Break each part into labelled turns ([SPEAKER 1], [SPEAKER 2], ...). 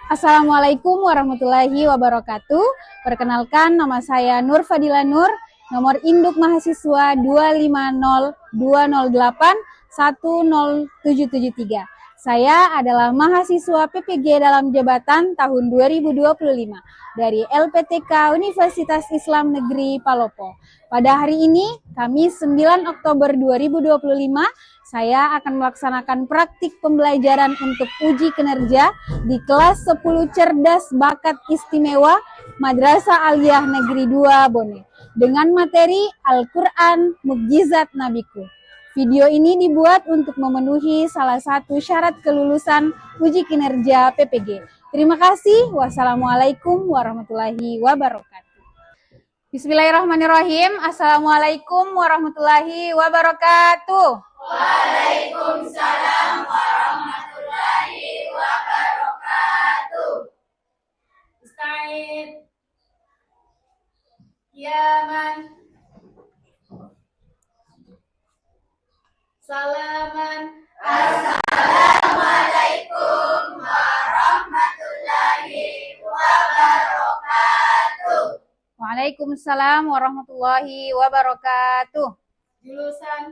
[SPEAKER 1] Assalamualaikum warahmatullahi wabarakatuh. Perkenalkan, nama saya Nur Fadila Nur, nomor induk mahasiswa 25020810773. Saya adalah mahasiswa PPG dalam jabatan tahun 2025 dari LPTK Universitas Islam Negeri Palopo. Pada hari ini, Kamis 9 Oktober 2025, saya akan melaksanakan praktik pembelajaran untuk uji kinerja di kelas 10 Cerdas Bakat Istimewa Madrasah Aliyah Negeri 2 Bone dengan materi Al-Quran Mukjizat Nabiku. Video ini dibuat untuk memenuhi salah satu syarat kelulusan uji kinerja PPG. Terima kasih. Wassalamualaikum warahmatullahi wabarakatuh. Bismillahirrahmanirrahim. Assalamualaikum warahmatullahi wabarakatuh.
[SPEAKER 2] Waalaikumsalam warahmatullahi wabarakatuh. Ustaz Yaman Salaman. Assalamualaikum warahmatullahi wabarakatuh.
[SPEAKER 1] Waalaikumsalam warahmatullahi wabarakatuh.
[SPEAKER 2] Jurusan.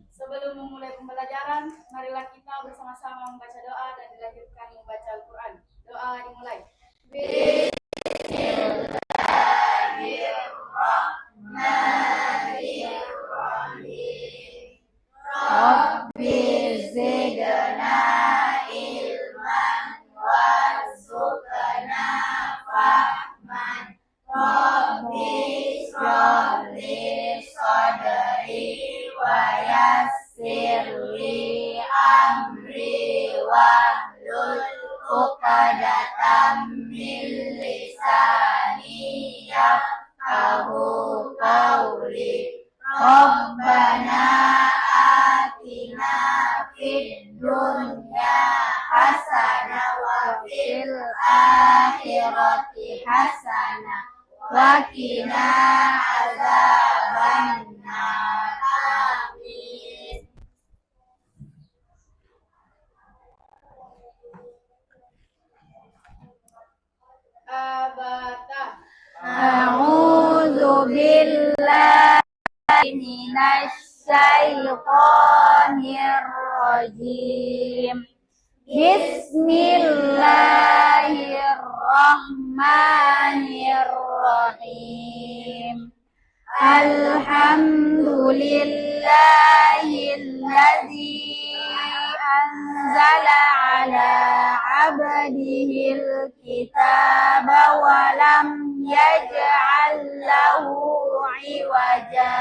[SPEAKER 2] Sebelum memulai pembelajaran, marilah kita bersama-sama membaca doa dan dilanjutkan membaca Al-Quran. Doa dimulai. Bismillahirrahmanirrahim. Rabbi zidna ilman warzuqna fahman. Rabbi ishrah li sadri wa yassir li amri wahlul 'uqdatam min lisani yafqahu qawli. Rabbana atina fid dunya hasanah wa fil akhirati hasanah wa qina azabannar. Amin. Abata. A'udzu billahi minasy syaithanir rajim. Bismillahirrahmanirrahim. Alhamdulillahilladzi anzala ala abdihil kitaba wa lam yaj'al lahu iwaja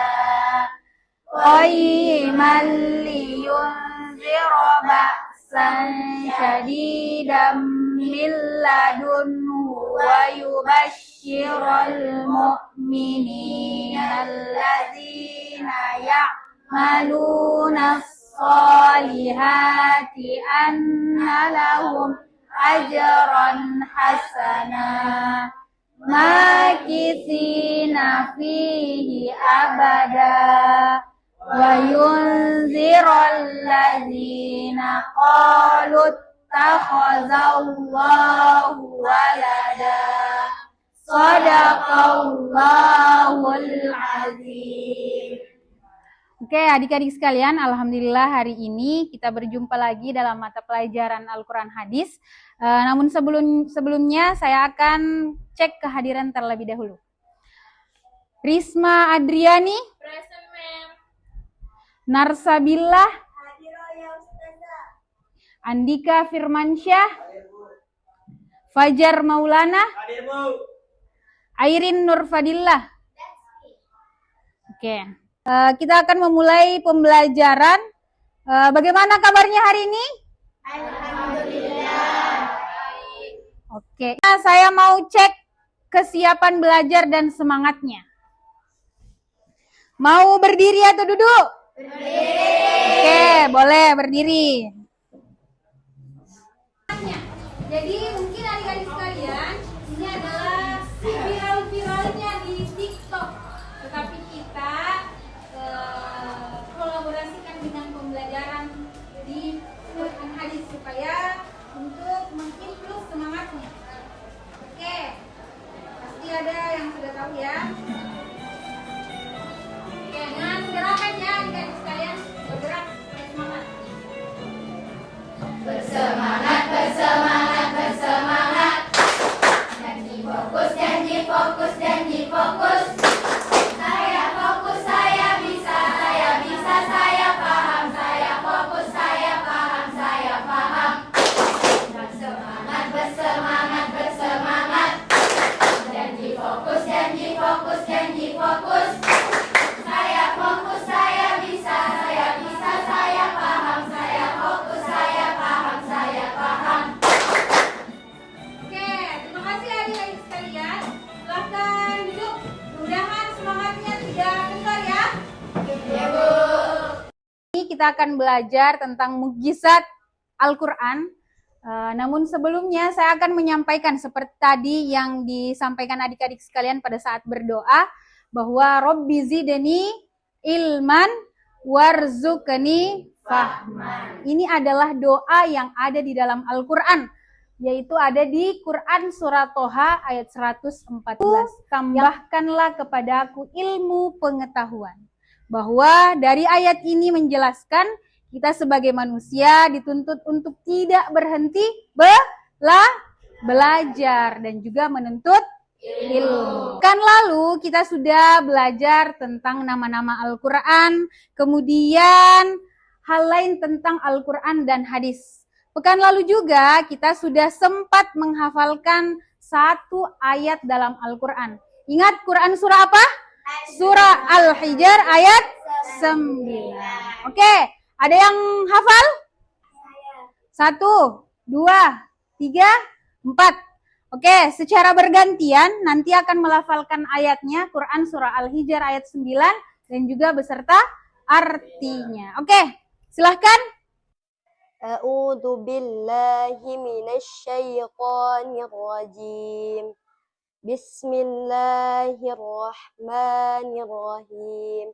[SPEAKER 2] qayyiman liyunzira ba'san syadidan min ladunhu wa yubashshiral mu'minina alladzina ya'maluna as-solihati anna lahum ajran hasana makithina fihi abada wa yunziral ladzina qalu ittakhazallahu walada. Shadaqallahul azim.
[SPEAKER 1] Oke, adik-adik sekalian, alhamdulillah hari ini kita berjumpa lagi dalam mata pelajaran Al-Quran Hadis. Namun sebelumnya saya akan cek kehadiran terlebih dahulu. Risma Adriani,
[SPEAKER 2] Present, ma'am.
[SPEAKER 1] Narsabillah,
[SPEAKER 2] Hadirah ya Ustazah.
[SPEAKER 1] Andika Firmansyah, Fajar Maulana, Airin Nurfadillah. Oke, kita akan memulai pembelajaran. Bagaimana kabarnya hari ini?
[SPEAKER 2] Alhamdulillah. Baik.
[SPEAKER 1] Oke, saya mau cek kesiapan belajar dan semangatnya. Mau berdiri atau duduk?
[SPEAKER 2] Berdiri.
[SPEAKER 1] Oke, boleh berdiri. Jadi mungkin adik-adik sekalian, ini adalah viral-viralnya di TikTok. Tetapi kita kolaborasikan dengan pembelajaran di Quran Hadis supaya untuk menginfus semangatnya. Oke, pasti ada yang sudah tahu ya. Oke, dengan gerakan ya adik-adik sekalian, bergerak semangat.
[SPEAKER 2] Bersemangat, bersemangat, bersemangat. Janji fokus, janji fokus. Saya fokus, saya bisa, saya paham, saya fokus, saya paham, saya paham. Bersemangat, bersemangat, bersemangat. Janji fokus, janji fokus, janji fokus. Saya fokus, saya bisa, saya paham, saya fokus, saya paham, saya paham.
[SPEAKER 1] Oke, terima kasih adik-adik sekalian. Silahkan duduk. Mudah-mudahan semangatnya tidak kendor ya.
[SPEAKER 2] Ya, Bu.
[SPEAKER 1] Ini kita akan belajar tentang mukjizat Al-Quran. Namun sebelumnya saya akan menyampaikan seperti tadi yang disampaikan adik-adik sekalian pada saat berdoa, bahwa Robbi zidni ilman warzuqni fahman. Ini adalah doa yang ada di dalam Al-Quran, yaitu ada di Quran Surah Toha ayat 114. Tambahkanlah kepadaku ilmu pengetahuan. Bahwa dari ayat ini menjelaskan kita sebagai manusia dituntut untuk tidak berhenti belajar dan juga menuntut ilmu. Kan lalu kita sudah belajar tentang nama-nama Al-Quran, kemudian hal lain tentang Al-Quran dan hadis. Pekan lalu juga kita sudah sempat menghafalkan satu ayat dalam Al-Quran. Ingat Quran surah apa? Surah Al-Hijr ayat 9. Oke, ada yang hafal? 1, 2, 3, 4. Oke, secara bergantian nanti akan melafalkan ayatnya, Quran surah Al-Hijr ayat 9 dan juga beserta artinya. Oke, silahkan.
[SPEAKER 3] A'udzu billahi minasyaitonir rajim. Bismillahirrahmanirrahim.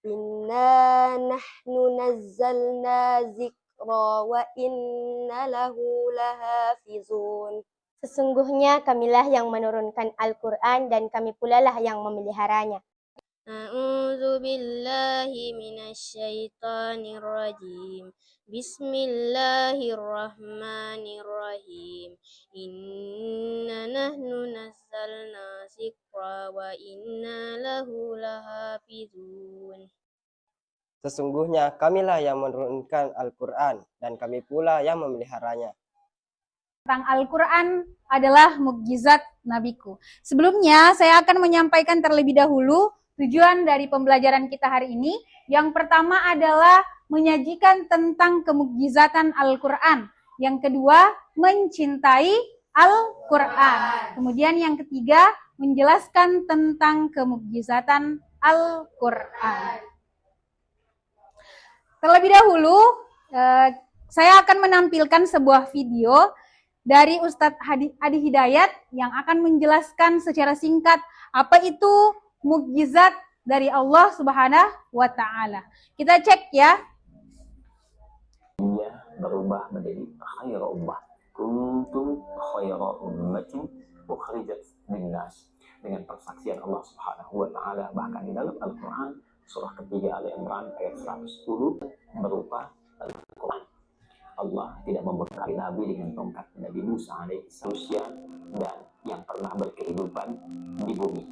[SPEAKER 3] Inna nahnu nazzalna zikra wa inna lahu lahafizun. Sesungguhnya kamilah yang menurunkan Al-Quran dan kami pula lah yang memeliharanya. A'udzu billahi minasyaitonir rajim. Bismillahirrahmanirrahim. Inna nahnu nazzalna zikra wa inna lahu lahafizun.
[SPEAKER 4] Sesungguhnya kamilah yang menurunkan Al-Quran dan kami pula yang memeliharanya.
[SPEAKER 1] Tentang Al-Quran adalah mukjizat nabiku. Sebelumnya saya akan menyampaikan terlebih dahulu tujuan dari pembelajaran kita hari ini. Yang pertama adalah menyajikan tentang kemukjizatan Al-Quran. Yang kedua, mencintai Al-Quran. Kemudian yang ketiga, menjelaskan tentang kemukjizatan Al-Quran. Terlebih dahulu, saya akan menampilkan sebuah video dari Ustadz Adi Hidayat yang akan menjelaskan secara singkat apa itu mukjizat dari Allah Subhanahu wa Ta'ala. Kita cek ya.
[SPEAKER 5] Dia berubah menjadi khaira ummah. Kuntum khaira ummatin ukhrijat linnas. Dengan persaksian Allah Subhanahu wa Ta'ala, bahkan di dalam Al-Quran surah ketiga Ali Imran ayat 110 berupa Al-Quran. Allah tidak membekali Nabi dengan tongkat Nabi Musa alaihissalam dan yang pernah berkehidupan di bumi.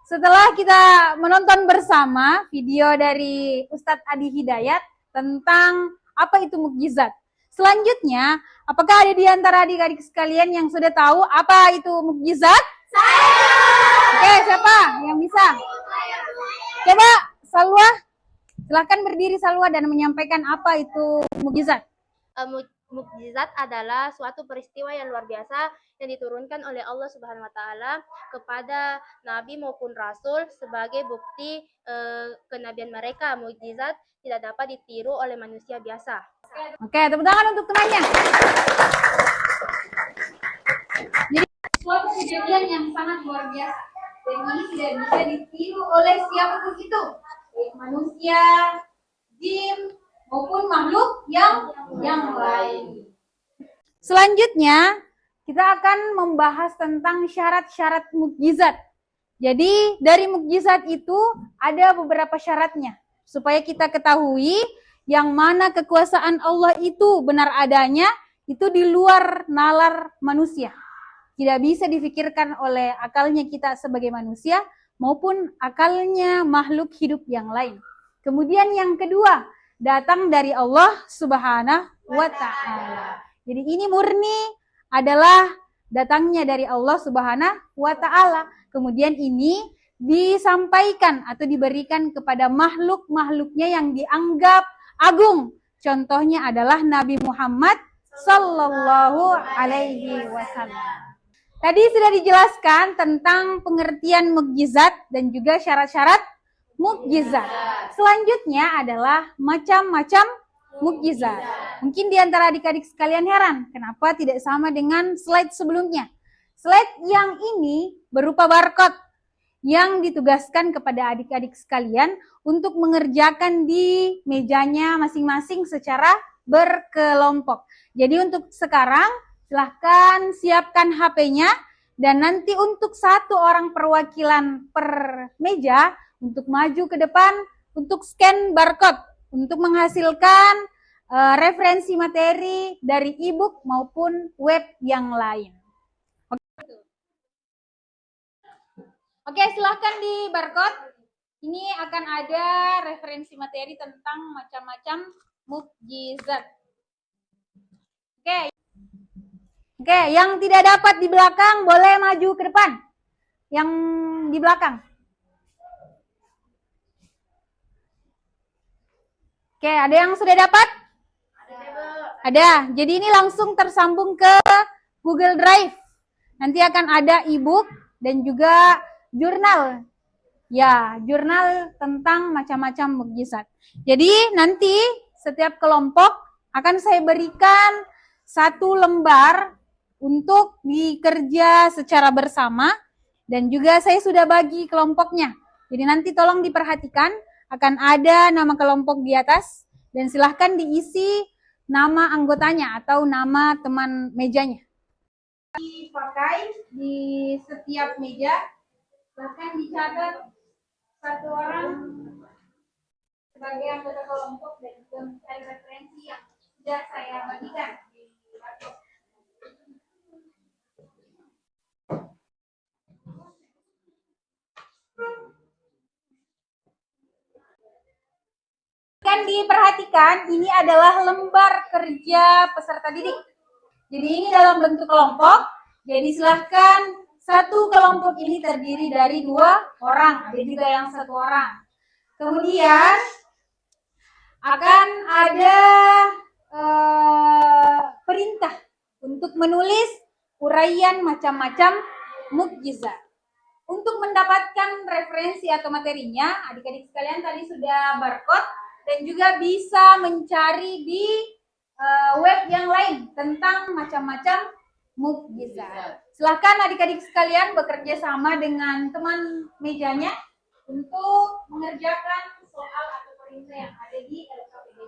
[SPEAKER 1] Setelah kita menonton bersama video dari Ustadz Adi Hidayat tentang apa itu mukjizat. Selanjutnya, apakah ada di antara adik-adik sekalian yang sudah tahu apa itu mukjizat? Saya! Oke, siapa yang bisa? Coba Salwa, silakan berdiri Salwa dan menyampaikan apa itu mukjizat.
[SPEAKER 3] Mukjizat adalah suatu peristiwa yang luar biasa yang diturunkan oleh Allah Subhanahu wa Ta'ala kepada nabi maupun rasul sebagai bukti kenabian mereka. Mukjizat tidak dapat ditiru oleh manusia biasa.
[SPEAKER 1] Oke, tepuk tangan untuk temannya. Jadi suatu kejadian yang sangat luar biasa dan ini tidak bisa ditiru oleh siapapun itu, baik manusia, jin, maupun makhluk yang lain. Selanjutnya, kita akan membahas tentang syarat-syarat mukjizat. Jadi, dari mukjizat itu ada beberapa syaratnya. Supaya kita ketahui yang mana kekuasaan Allah itu benar adanya, itu di luar nalar manusia. Tidak bisa difikirkan oleh akalnya kita sebagai manusia, maupun akalnya makhluk hidup yang lain. Kemudian yang kedua, datang dari Allah Subhanahu wa Ta'ala. Jadi ini murni adalah datangnya dari Allah Subhanahu wa Ta'ala. Kemudian ini disampaikan atau diberikan kepada makhluk-makhluknya yang dianggap agung. Contohnya adalah Nabi Muhammad Sallallahu Alaihi Wasallam. Tadi sudah dijelaskan tentang pengertian mukjizat dan juga syarat-syarat mukjizat. Selanjutnya adalah macam-macam mukjizat. Mungkin di antara adik-adik sekalian heran, kenapa tidak sama dengan slide sebelumnya? Slide yang ini berupa barcode yang ditugaskan kepada adik-adik sekalian untuk mengerjakan di mejanya masing-masing secara berkelompok. Jadi untuk sekarang, silahkan siapkan HP-nya dan nanti untuk satu orang perwakilan per meja untuk maju ke depan untuk scan barcode untuk menghasilkan referensi materi dari e-book maupun web yang lain. Oke, silahkan di barcode. Ini akan ada referensi materi tentang macam-macam mukjizat. Oke, yang tidak dapat di belakang boleh maju ke depan. Yang di belakang. Oke, ada yang sudah dapat? Ada. Jadi ini langsung tersambung ke Google Drive. Nanti akan ada e-book dan juga jurnal. Ya, jurnal tentang macam-macam mukjizat. Jadi nanti setiap kelompok akan saya berikan satu lembar untuk dikerja secara bersama dan juga saya sudah bagi kelompoknya. Jadi nanti tolong diperhatikan akan ada nama kelompok di atas dan silahkan diisi nama anggotanya atau nama teman mejanya. Dipakai di setiap meja, silahkan dicatat satu orang sebagai anggota kelompok dan juga mencari referensi yang sudah saya bagikan. Kan diperhatikan, ini adalah lembar kerja peserta didik. Jadi ini dalam bentuk kelompok. Jadi silahkan satu kelompok ini terdiri dari 2 orang, ada juga yang 1 orang. Kemudian akan ada perintah untuk menulis uraian macam-macam mukjizat. Untuk mendapatkan referensi atau materinya, adik-adik sekalian tadi sudah barcode dan juga bisa mencari di web yang lain tentang macam-macam mukjizat. Silahkan adik-adik sekalian bekerja sama dengan teman mejanya untuk mengerjakan soal atau perintah yang ada di LKPD.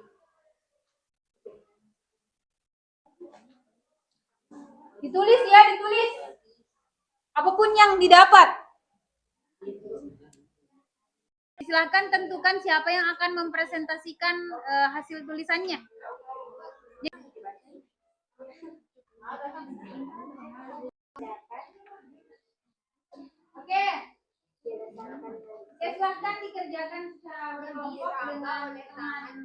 [SPEAKER 1] Ditulis ya, ditulis. Apapun yang didapat. Silakan tentukan siapa yang akan mempresentasikan hasil tulisannya. Oke. Silakan dikerjakan secara berkelompok dengan teman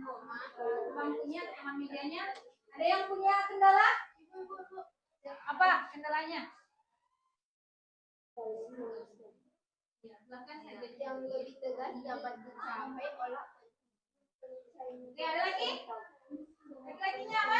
[SPEAKER 1] punya teman mejanya. Ada yang punya kendala? Apa kendalanya? Ya, silakan saja. Yang lebih tegas dapat dicapai oleh. Oke, ada lagi? Lagi apa?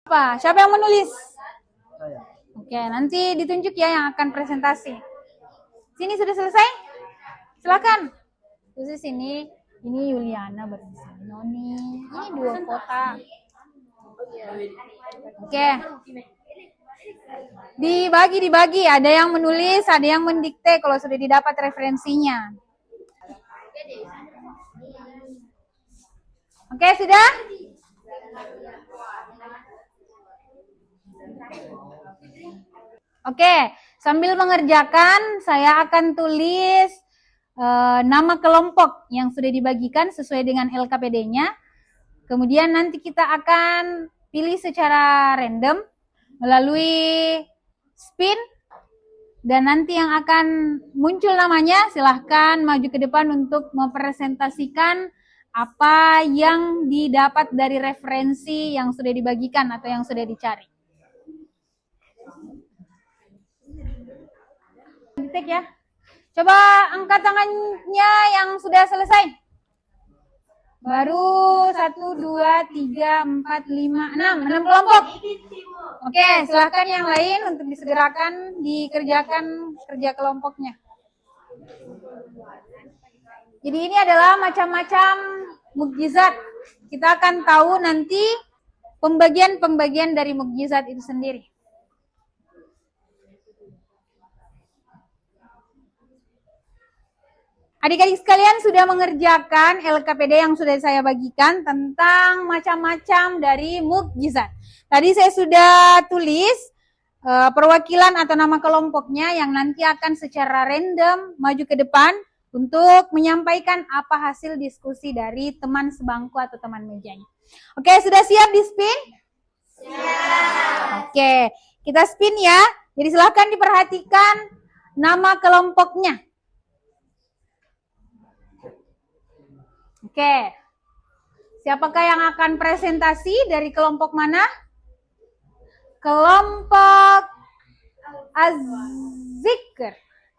[SPEAKER 1] Apa? Siapa yang menulis? Oke, nanti ditunjuk ya yang akan presentasi. Sini sudah selesai? Silakan. Terus sini, ini Yuliana bersama Noni. Ini 2 kotak. Oke. Dibagi. Ada yang menulis, ada yang mendikte kalau sudah didapat referensinya. Oke, sudah? Oke, sambil mengerjakan, saya akan tulis nama kelompok yang sudah dibagikan sesuai dengan LKPD-nya. Kemudian nanti kita akan pilih secara random melalui spin, dan nanti yang akan muncul namanya silahkan maju ke depan untuk mempresentasikan apa yang didapat dari referensi yang sudah dibagikan atau yang sudah dicari. Detik ya. Coba angkat tangannya yang sudah selesai. Baru 1, 2, 3, 4, 5, 6 kelompok. Oke, silahkan yang lain untuk disegerakan dikerjakan kerja kelompoknya. Jadi ini adalah macam-macam mukjizat. Kita akan tahu nanti pembagian-pembagian dari mukjizat itu sendiri. Adik-adik sekalian sudah mengerjakan LKPD yang sudah saya bagikan tentang macam-macam dari mukjizat. Tadi saya sudah tulis perwakilan atau nama kelompoknya yang nanti akan secara random maju ke depan untuk menyampaikan apa hasil diskusi dari teman sebangku atau teman mejanya. Oke, sudah siap di spin? Siap. Oke, kita spin ya. Jadi silahkan diperhatikan nama kelompoknya. Oke, siapakah yang akan presentasi dari kelompok mana? Kelompok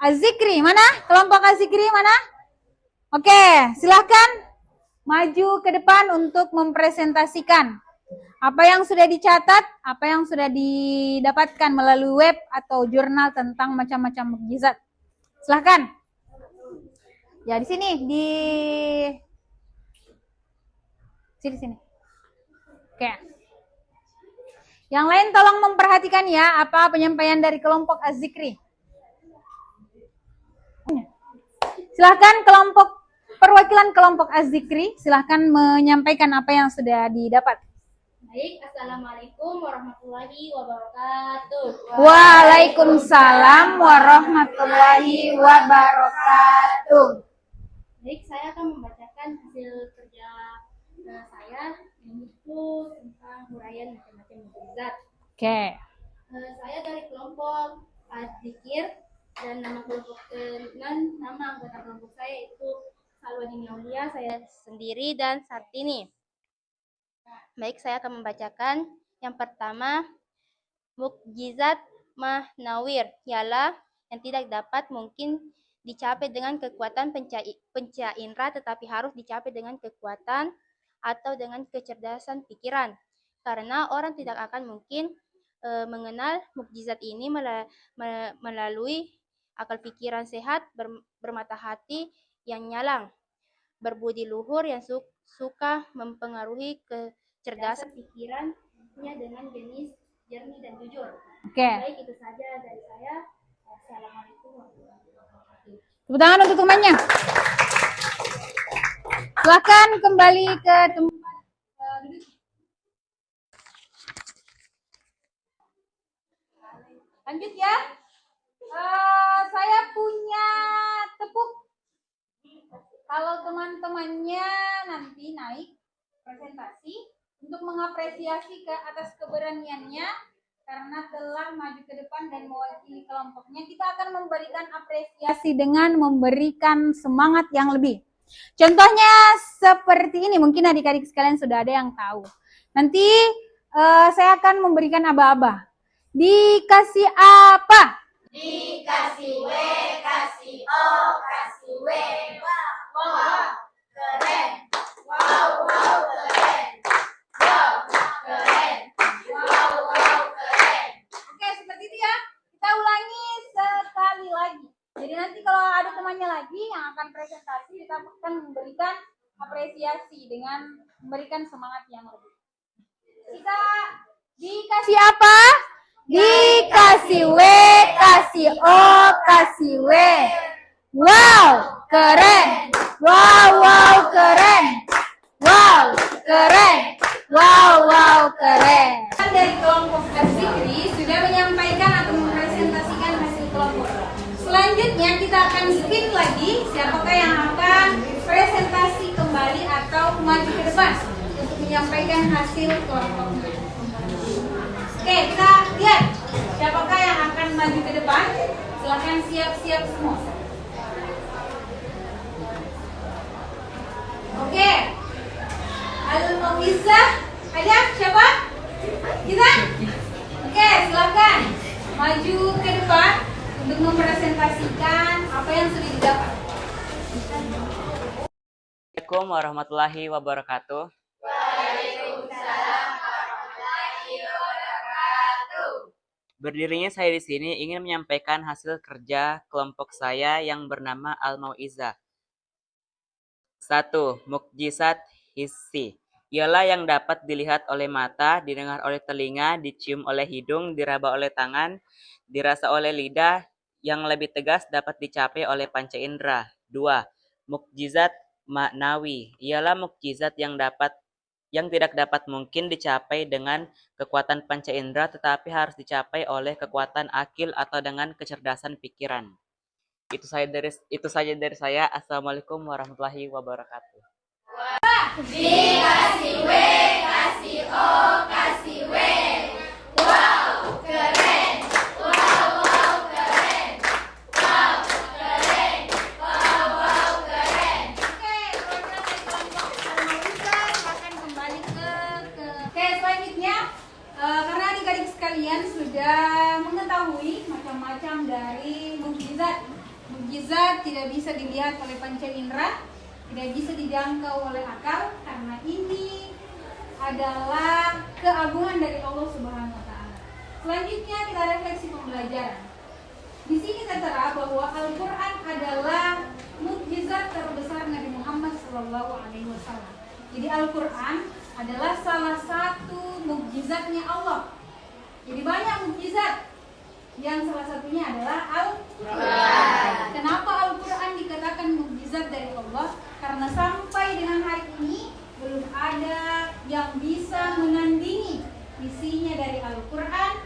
[SPEAKER 1] Az-Zikri, mana? Kelompok Az-Zikri mana? Oke, silahkan maju ke depan untuk mempresentasikan apa yang sudah dicatat, apa yang sudah didapatkan melalui web atau jurnal tentang macam-macam mukjizat. Silahkan. Ya, di sini, di sini. Oke. Yang lain tolong memperhatikan ya apa penyampaian dari kelompok Az-Zikri. Silahkan perwakilan kelompok Az-Zikri, silahkan menyampaikan apa yang sudah didapat.
[SPEAKER 3] Baik, Assalamualaikum warahmatullahi wabarakatuh.
[SPEAKER 1] Waalaikumsalam warahmatullahi wabarakatuh.
[SPEAKER 3] Baik, saya akan membacakan hasil kerja saya, yaitu tentang huraian macam-macam mukjizat.
[SPEAKER 1] Oke.
[SPEAKER 3] Saya dari kelompok Az-Zikir, dan nama anggota kelompok saya itu Salwadini Aulia, saya sendiri, dan Sartini. Baik, saya akan membacakan yang pertama, mukjizat Mahnawir, ialah yang tidak dapat mungkin dicapai dengan kekuatan penca indera, tetapi harus dicapai dengan kekuatan atau dengan kecerdasan pikiran. Karena orang tidak akan mungkin mengenal mukjizat ini melalui akal pikiran sehat, bermata hati yang nyalang, berbudi luhur yang suka mempengaruhi kecerdasan pikirannya dengan jenis jernih dan jujur.
[SPEAKER 1] Oke.
[SPEAKER 3] Baik, itu saja dari saya. Assalamualaikum warahmatullahi wabarakatuh.
[SPEAKER 1] Tepuk tangan untuk temannya. Silakan kembali ke tempat duduk. Lanjut ya. Saya punya tepuk. Kalau teman-temannya nanti naik presentasi untuk mengapresiasi ke atas keberaniannya karena telah maju ke depan dan mewakili kelompoknya, kita akan memberikan apresiasi dengan memberikan semangat yang lebih. Contohnya seperti ini, mungkin adik-adik sekalian sudah ada yang tahu. Nanti saya akan memberikan aba-aba. Dikasih apa?
[SPEAKER 2] Dikasih W, kasih O, kasih W. Wow, keren. Wow, keren. Wow, keren. Wow, keren.
[SPEAKER 1] Oke, seperti itu ya. Kita ulangi sekali lagi. Jadi nanti kalau ada temannya lagi yang akan kita akan memberikan apresiasi dengan memberikan semangat yang lebih. Kita dikasih apa? Dikasih W, kasih O, kasih W. Wow, keren. Wow, keren. Wow, keren. Wow, keren. Dari kelompok Azzikri sudah menyampaikan atau mempresentasikan hasil kelompok. Selanjutnya kita akan spin lagi siapakah yang akan presentasi kembali atau maju ke depan untuk menyampaikan hasil kelompoknya. Oke, kita lihat siapakah yang akan maju ke depan. Silahkan siap-siap semua. Oke, Al-Mu'izzah, ada siapa? Kita? Oke, silakan maju ke depan untuk mempresentasikan apa yang sudah didapat.
[SPEAKER 6] Assalamualaikum warahmatullahi wabarakatuh. Berdirinya saya di sini ingin menyampaikan hasil kerja kelompok saya yang bernama Al-Mau'izah. 1. Mukjizat hissi. Ialah yang dapat dilihat oleh mata, didengar oleh telinga, dicium oleh hidung, diraba oleh tangan, dirasa oleh lidah, yang lebih tegas dapat dicapai oleh panca indera. 2. Mukjizat maknawi. Ialah mukjizat yang tidak dapat mungkin dicapai dengan kekuatan panca indera tetapi harus dicapai oleh kekuatan akil atau dengan kecerdasan pikiran. Itu saja dari saya. Assalamualaikum warahmatullahi wabarakatuh.
[SPEAKER 1] Dikasih W, kasih O, kasih W. Wow, keren. Wow, keren. Wow, keren. Wow, keren. Oke, program dari kelompok Al-Mau'izah akan kembali ke Oke, selanjutnya karena adik-adik sekalian sudah mengetahui macam-macam dari mukjizat. Mukjizat tidak bisa dilihat oleh panca indera, tidak bisa dijangkau oleh akal, karena ini adalah keagungan dari Allah Subhanahu wa taala. Selanjutnya kita refleksi pembelajaran. Di sini tertera bahwa Al-Qur'an adalah mukjizat terbesar Nabi Muhammad SAW. Jadi Al-Qur'an adalah salah satu mukjizatnya Allah. Jadi banyak mukjizat, yang salah satunya adalah Al-Qur'an. Kenapa Al-Qur'an dikatakan mukjizat dari Allah? Karena sampai dengan hari ini belum ada yang bisa menandingi isinya dari Al-Qur'an,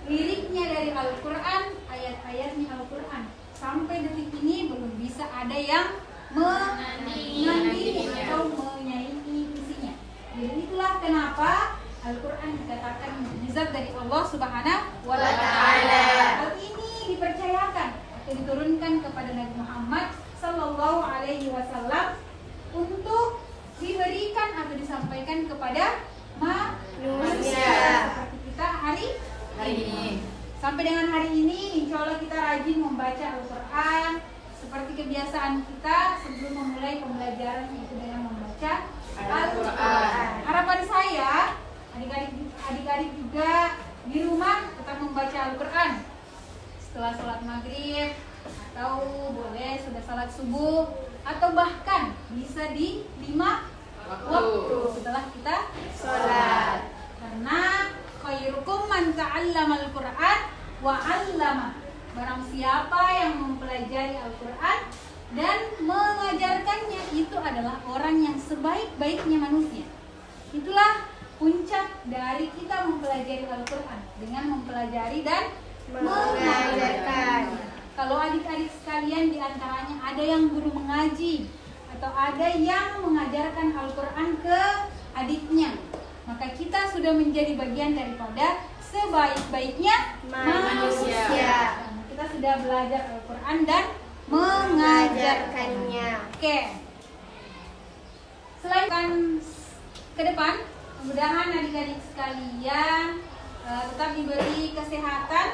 [SPEAKER 1] liriknya dari Al-Qur'an, ayat-ayatnya Al-Qur'an. Sampai detik ini belum bisa ada yang menandingi atau menyaingi isinya. Jadi itulah kenapa Al-Qur'an dikatakan mukjizat dari Allah Subhanahu wa taala. Hal ini dipercayakan atau diturunkan kepada Nabi Muhammad sallallahu alaihi wasallam untuk diberikan atau disampaikan kepada manusia seperti kita hari ini. Sampai dengan hari ini insya Allah kita rajin membaca Al-Qur'an seperti kebiasaan kita sebelum memulai pembelajaran, yaitu dengan membaca Al-Qur'an. Harapan saya adik-adik juga di rumah tetap membaca Al-Qur'an setelah sholat maghrib, atau boleh sudah sholat subuh, atau bahkan bisa di 5 waktu setelah kita sholat. Karena khairukum man ta'allama al-Qur'an wa 'allama. Barang siapa yang mempelajari Al-Qur'an dan mengajarkannya, itu adalah orang yang sebaik-baiknya manusia. Itulah puncak dari kita mempelajari Al-Qur'an, dengan mempelajari dan mengajarkan. Kalau adik-adik sekalian diantaranya ada yang guru mengaji atau ada yang mengajarkan Al-Qur'an ke adiknya, maka kita sudah menjadi bagian daripada sebaik-baiknya manusia. Karena kita sudah belajar Al-Qur'an dan mengajarkannya. Oke. Selain ke depan, mudah-mudahan adik-adik sekalian tetap diberi kesehatan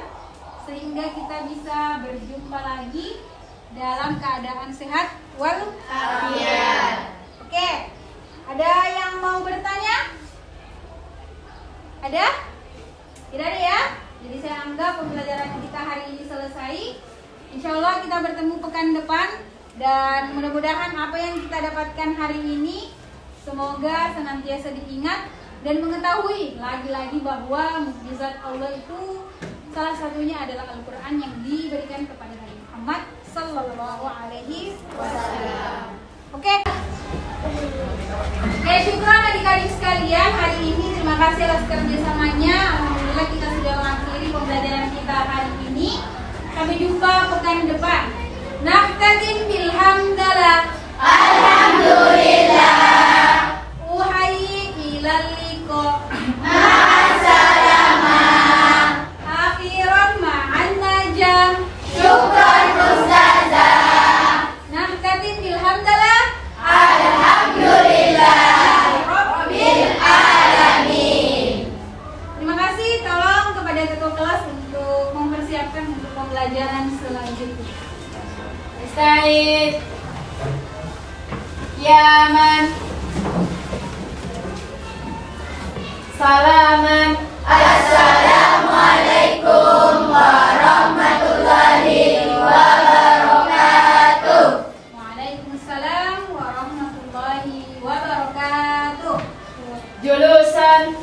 [SPEAKER 1] sehingga kita bisa berjumpa lagi dalam keadaan sehat walafiat. Oke, ada yang mau bertanya? Ada? Tidak ada ya? Jadi saya anggap pembelajaran kita hari ini selesai. Insya Allah kita bertemu pekan depan Dan mudah-mudahan apa yang kita dapatkan hari ini semoga senantiasa diingat dan mengetahui lagi-lagi bahwa mukjizat Allah itu salah satunya adalah Al-Quran yang diberikan kepada Nabi Muhammad Sallallahu Alaihi Wasallam. Oke, syukran adik-adik sekalian. Hari ini terima kasih atas kerjasamanya. Alhamdulillah kita sudah mengakhiri pembelajaran kita hari ini. Sampai jumpa pekan depan. Naftatin bilhamdalah. Alhamdulillah. Uhayyi ilal liqa. Ma'assalamah. Akhiran ma'an najam. Syukran ustazah. Naftatin bilhamdalah. Alhamdulillah Rabbil alamin. Terima kasih, tolong kepada ketua kelas untuk mempersiapkan untuk pembelajaran selanjutnya. Ustaz Yaman Salaman. Assalamualaikum warahmatullahi wabarakatuh. Waalaikumsalam warahmatullahi wabarakatuh. Julusan